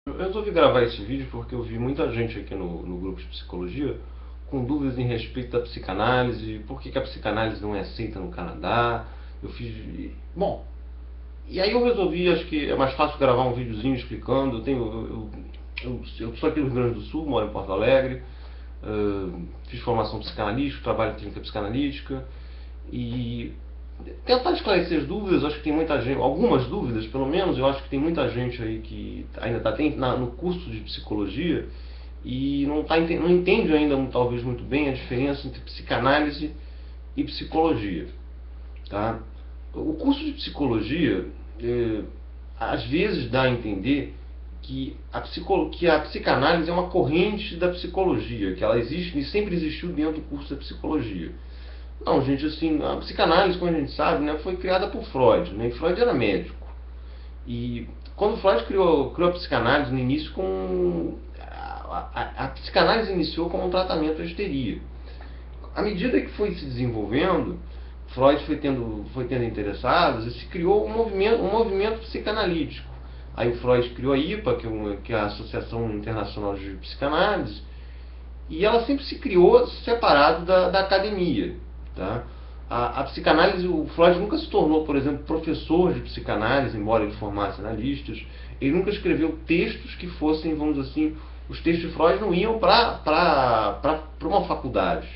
Eu resolvi gravar esse vídeo porque eu vi muita gente aqui no grupo de psicologia com dúvidas em respeito da psicanálise, por que a psicanálise não é aceita no Canadá. Eu fiz. Bom, e aí eu resolvi, acho que é mais fácil gravar um videozinho explicando. Eu sou aqui do Rio Grande do Sul, moro em Porto Alegre, fiz formação psicanalítica, trabalho em clínica psicanalítica e tentar esclarecer as dúvidas. Acho que tem muita gente, algumas dúvidas pelo menos. Eu acho que tem muita gente aí que ainda está no curso de psicologia e não entende ainda talvez muito bem a diferença entre psicanálise e psicologia, tá? O curso de psicologia às vezes dá a entender que a psicanálise é uma corrente da psicologia, que ela existe e sempre existiu dentro do curso da psicologia. Não, gente, assim, a psicanálise, como a gente sabe, né, foi criada por Freud, né, e Freud era médico. E quando Freud criou a psicanálise no início com... A psicanálise iniciou como um tratamento à histeria. À medida que foi se desenvolvendo, Freud foi tendo interessados e se criou um movimento psicanalítico. Aí o Freud criou a IPA, que é a Associação Internacional de Psicanálise, e ela sempre se criou separado da academia. Tá? A psicanálise, o Freud nunca se tornou, por exemplo, professor de psicanálise, embora ele formasse analistas. Ele nunca escreveu textos que fossem, vamos dizer assim, os textos de Freud não iam para uma faculdade,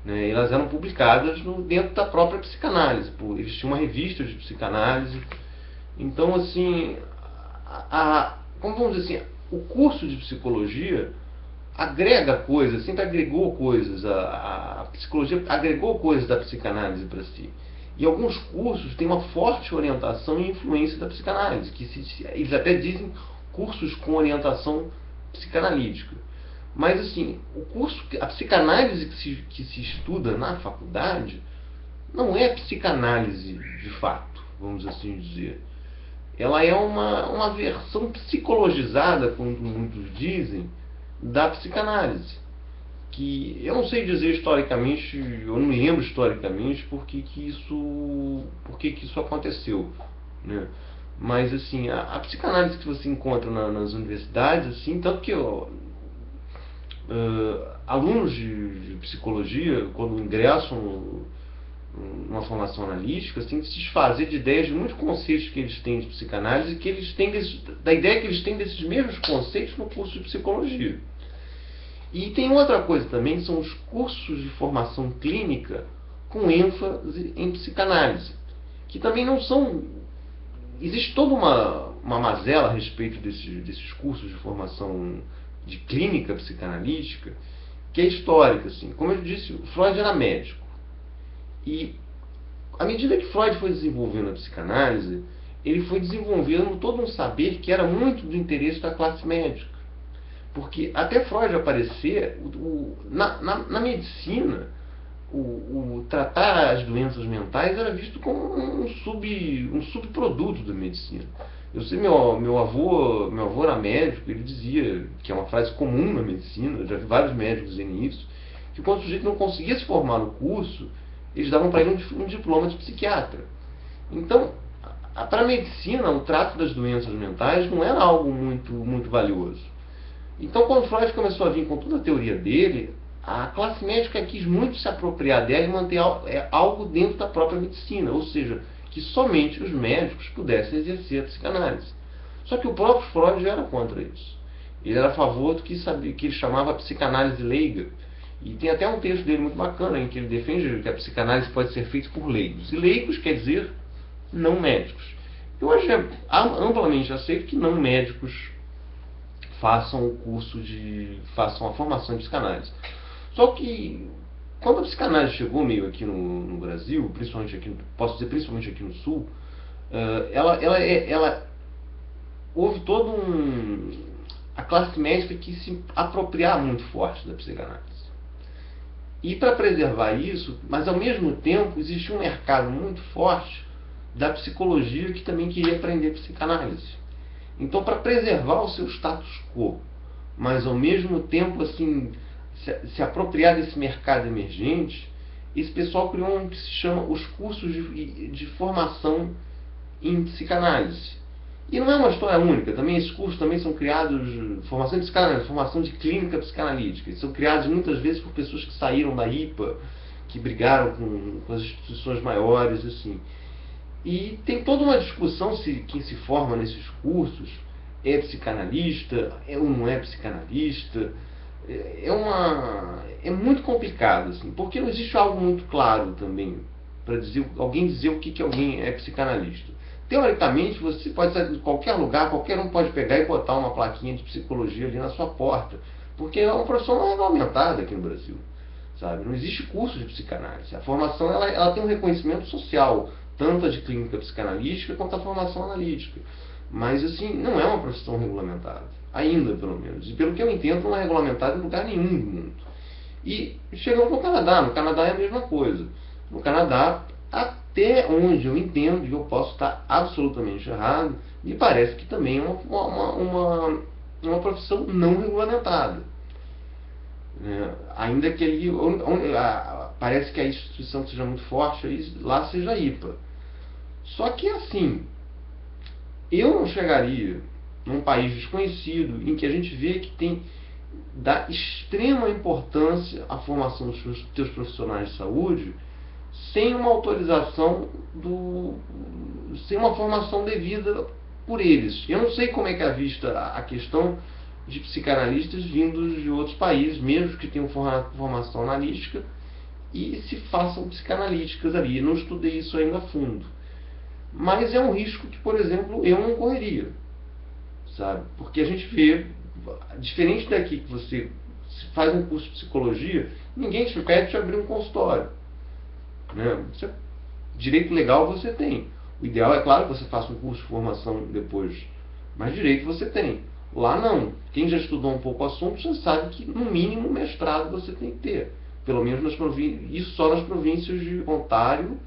né? Elas eram publicadas dentro da própria psicanálise. Eles tinham uma revista de psicanálise. Então, assim, como vamos dizer assim, o curso de psicologia agrega coisas, sempre agregou coisas, a psicologia agregou coisas da psicanálise para si. E alguns cursos têm uma forte orientação e influência da psicanálise, eles até dizem cursos com orientação psicanalítica. Mas assim, a psicanálise que se estuda na faculdade não é psicanálise de fato, vamos assim dizer. Ela é uma versão psicologizada, como muitos dizem, da psicanálise, que eu não sei dizer historicamente, eu não me lembro historicamente por que isso aconteceu, né? Mas assim, a psicanálise que você encontra nas universidades, assim, tanto que alunos de psicologia, quando ingressam numa formação analítica, têm que se desfazer de ideias de muitos conceitos que eles têm de psicanálise, que eles têm da ideia que eles têm desses mesmos conceitos no curso de psicologia. E tem outra coisa também, que são os cursos de formação clínica com ênfase em psicanálise, que também não são... Existe toda uma mazela a respeito desses cursos de formação de clínica psicanalítica, que é histórica. Assim. Como eu disse, Freud era médico. E à medida que Freud foi desenvolvendo a psicanálise, ele foi desenvolvendo todo um saber que era muito do interesse da classe médica. Porque até Freud aparecer, na medicina, tratar as doenças mentais era visto como um subproduto da medicina. Eu sei, meu avô era médico, ele dizia, que é uma frase comum na medicina, eu já vi vários médicos dizendo isso, que quando o sujeito não conseguia se formar no curso, eles davam para ele um diploma de psiquiatra. Então, para a medicina, o trato das doenças mentais não era algo muito valioso. Então, quando Freud começou a vir com toda a teoria dele, a classe médica quis muito se apropriar dela e manter algo dentro da própria medicina, ou seja, que somente os médicos pudessem exercer a psicanálise. Só que o próprio Freud já era contra isso. Ele era a favor do que ele chamava psicanálise leiga. E tem até um texto dele muito bacana em que ele defende que a psicanálise pode ser feita por leigos. E leigos quer dizer não médicos. E hoje é amplamente aceito que não médicos façam a formação em psicanálise. Só que quando a psicanálise chegou meio aqui no Brasil, principalmente aqui, posso dizer principalmente aqui no Sul, ela houve a classe médica que se apropriar muito forte da psicanálise. E para preservar isso, mas ao mesmo tempo existia um mercado muito forte da psicologia que também queria aprender psicanálise. Então, para preservar o seu status quo, mas ao mesmo tempo assim se apropriar desse mercado emergente, esse pessoal criou um que se chama os cursos de formação em psicanálise. E não é uma história única, também esses cursos também são criados, formação de psicanálise, formação de clínica psicanalítica, são criados muitas vezes por pessoas que saíram da IPA, que brigaram com as instituições maiores, assim. E tem toda uma discussão se quem se forma nesses cursos é psicanalista, é ou não é psicanalista. É muito complicado, assim, porque não existe algo muito claro também para dizer, alguém dizer o que alguém é psicanalista. Teoricamente, você pode sair de qualquer lugar, qualquer um pode pegar e botar uma plaquinha de psicologia ali na sua porta, porque é uma profissão não regulamentada aqui no Brasil, sabe? Não existe curso de psicanálise. A formação ela tem um reconhecimento social, tanto a de clínica psicanalítica quanto a formação analítica. Mas, assim, não é uma profissão regulamentada. Ainda, pelo menos. E pelo que eu entendo, não é regulamentada em lugar nenhum do mundo. E chegamos no Canadá. No Canadá é a mesma coisa. No Canadá, até onde eu entendo, e eu posso estar absolutamente errado, me parece que também é uma profissão não regulamentada. Ainda que ali parece que a instituição que seja muito forte lá seja a IPA. Só que assim, eu não chegaria num país desconhecido em que a gente vê que dá extrema importância à formação dos teus profissionais de saúde sem uma autorização sem uma formação devida por eles. Eu não sei como é que é vista a questão de psicanalistas vindos de outros países, mesmo que tenham formação analítica, e se façam psicanalíticas ali. Eu não estudei isso ainda a fundo. Mas é um risco que, por exemplo, eu não correria, sabe? Porque a gente vê, diferente daqui que você faz um curso de psicologia, ninguém te pede de abrir um consultório, né? Direito legal você tem. O ideal é claro que você faça um curso de formação depois, mas direito você tem. Lá não. Quem já estudou um pouco o assunto já sabe que no mínimo mestrado você tem que ter. Pelo menos isso só nas províncias de Ontário,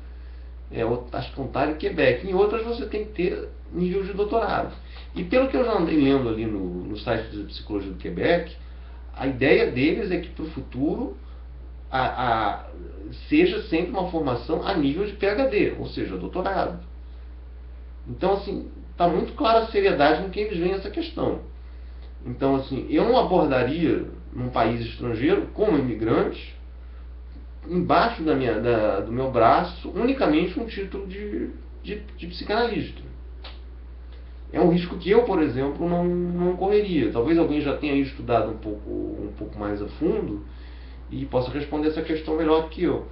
acho que Ontário e Quebec. Em outras você tem que ter nível de doutorado. E pelo que eu já andei lendo ali no site de Psicologia do Quebec, a ideia deles é que para o futuro seja sempre uma formação a nível de PhD, ou seja, doutorado. Então, assim, está muito clara a seriedade com que eles veem essa questão. Então, assim, eu não abordaria num país estrangeiro como imigrante embaixo do meu braço únicamente um título de psicanalista. É um risco que eu, por exemplo, não correria. Talvez alguém já tenha estudado um pouco mais a fundo e possa responder essa questão melhor do que eu.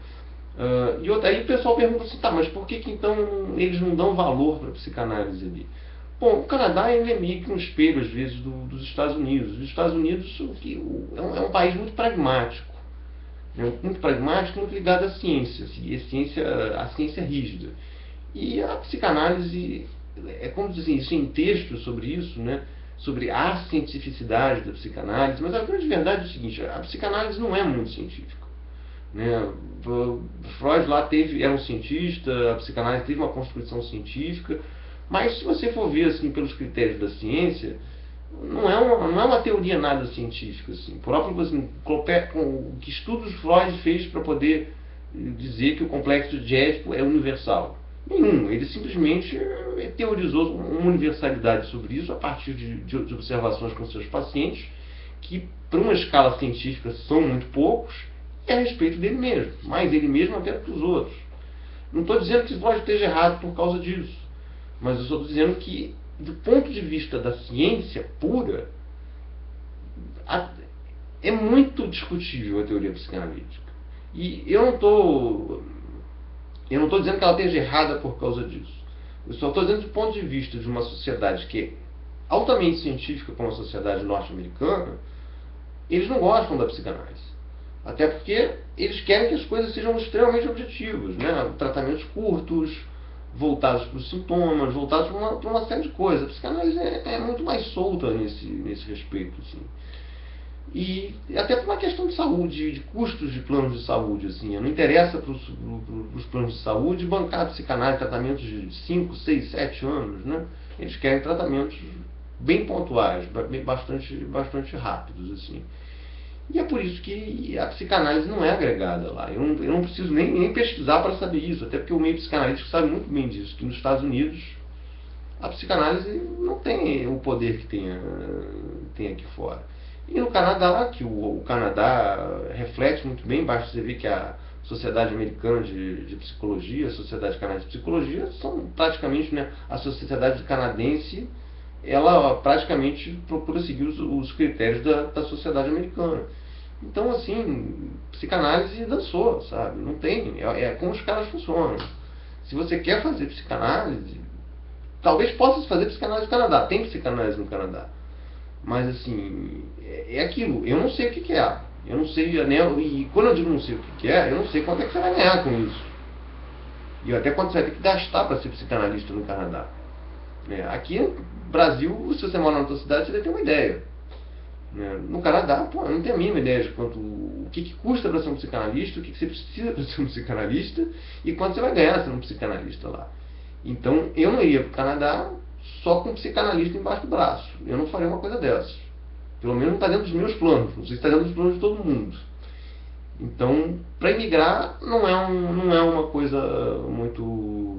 Aí o pessoal pergunta assim, tá, mas por que então eles não dão valor para a psicanálise ali? Bom, o Canadá é meio que um espelho, às vezes, dos Estados Unidos. Os Estados Unidos é um país muito pragmático. Muito pragmático, muito ligado à ciência, à ciência rígida. E a psicanálise, como dizem, tem textos sobre isso, né? Sobre a cientificidade da psicanálise, mas a grande verdade é o seguinte, a psicanálise não é muito científica, né? Freud lá era um cientista, a psicanálise teve uma construção científica, mas se você for ver assim, pelos critérios da ciência, não é uma teoria nada científica. Assim. O próprio assim, que estudos Freud fez para poder dizer que o complexo de Édipo é universal? Nenhum. Ele simplesmente teorizou uma universalidade sobre isso a partir de observações com seus pacientes, que para uma escala científica são muito poucos, e a respeito dele mesmo, mais ele mesmo até que os outros. Não estou dizendo que Freud esteja errado por causa disso, mas eu estou dizendo que, do ponto de vista da ciência pura, é muito discutível a teoria psicanalítica. E eu não estou dizendo que ela esteja errada por causa disso. Eu só estou dizendo do ponto de vista de uma sociedade que é altamente científica, como a sociedade norte-americana, eles não gostam da psicanálise. Até porque eles querem que as coisas sejam extremamente objetivas, né? Tratamentos curtos, voltados para os sintomas, voltados para uma série de coisas. A psicanálise é muito mais solta nesse respeito. Assim. E até por uma questão de saúde, de custos de planos de saúde. Assim. Não interessa para os planos de saúde bancar a psicanálise, tratamentos de 5, 6, 7 anos. Né? Eles querem tratamentos bem pontuais, bastante rápidos. Assim. E é por isso que a psicanálise não é agregada lá. Eu não preciso nem pesquisar para saber isso, até porque o meio psicanalítico sabe muito bem disso, que nos Estados Unidos a psicanálise não tem o poder que tem aqui fora. E no Canadá, que o Canadá reflete muito bem, basta você ver que a Sociedade Americana de Psicologia, a Sociedade Canadense de Psicologia, são praticamente, né, a sociedade canadense, ela praticamente procura seguir os critérios da sociedade americana. Então, assim, psicanálise dançou, sabe? Não tem, é como os caras funcionam. Se você quer fazer psicanálise, talvez possa fazer psicanálise no Canadá, tem psicanálise no Canadá. Mas assim, é aquilo, eu não sei o que é. Eu não sei, né, e quando eu digo não sei o que é, eu não sei quanto é que você vai ganhar com isso. E até quanto você vai ter que gastar para ser psicanalista no Canadá. Aqui no Brasil, se você mora na tua cidade, você deve ter uma ideia. No Canadá, pô, eu não tenho a mínima ideia de quanto, o que custa para ser um psicanalista, o que você precisa para ser um psicanalista e quanto você vai ganhar sendo um psicanalista lá. Então, eu não iria para o Canadá só com um psicanalista embaixo do braço. Eu não faria uma coisa dessas. Pelo menos não está dentro dos meus planos. Não sei se está dentro dos planos de todo mundo. Então, para emigrar, não é uma coisa muito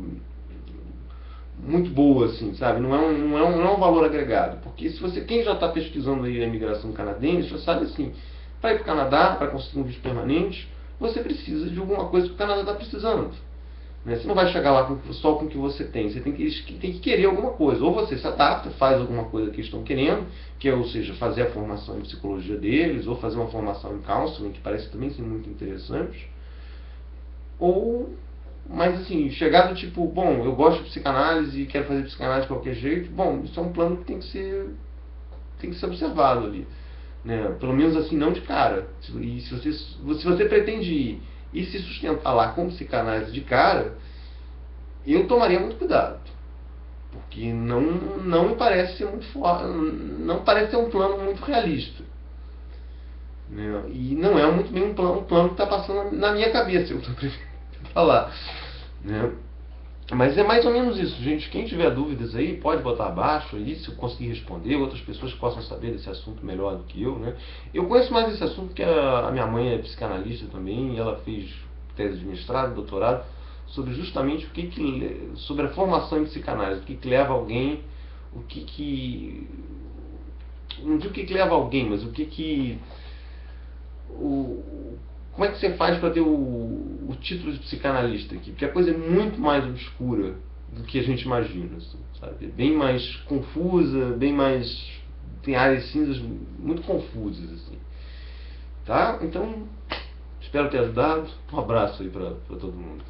boa, assim, sabe? Não é um valor agregado. Porque se você, quem já está pesquisando aí a imigração canadense, já sabe assim, para ir para o Canadá, para conseguir um visto permanente, você precisa de alguma coisa que o Canadá está precisando. Você não vai chegar lá só com o que você tem. Você tem que querer alguma coisa. Ou você se adapta, faz alguma coisa que eles estão querendo, que é, ou seja, fazer a formação em psicologia deles, ou fazer uma formação em counseling, que parece também ser muito interessante. Mas assim, chegar do tipo, bom, eu gosto de psicanálise e quero fazer psicanálise de qualquer jeito, bom, isso é um plano que tem que ser observado ali. Pelo menos assim, não de cara. E se você pretende ir e se sustentar lá com psicanálise de cara, eu tomaria muito cuidado. Porque não me parece ser muito forte, não parece ser um plano muito realista. E não é muito bem um plano que está passando na minha cabeça, eu estou preferindo falar. Mas é mais ou menos isso, gente. Quem tiver dúvidas aí, pode botar abaixo aí, se eu conseguir responder, outras pessoas que possam saber desse assunto melhor do que eu. Eu conheço mais esse assunto porque a minha mãe é psicanalista também, e ela fez tese de mestrado, doutorado, sobre justamente sobre a formação em psicanálise, o que leva alguém, não digo o que leva alguém, mas como é que você faz para ter o título de psicanalista aqui? Porque a coisa é muito mais obscura do que a gente imagina, assim, sabe? É bem mais confusa, tem áreas cinzas muito confusas, assim. Tá? Então, espero ter ajudado. Um abraço aí para todo mundo.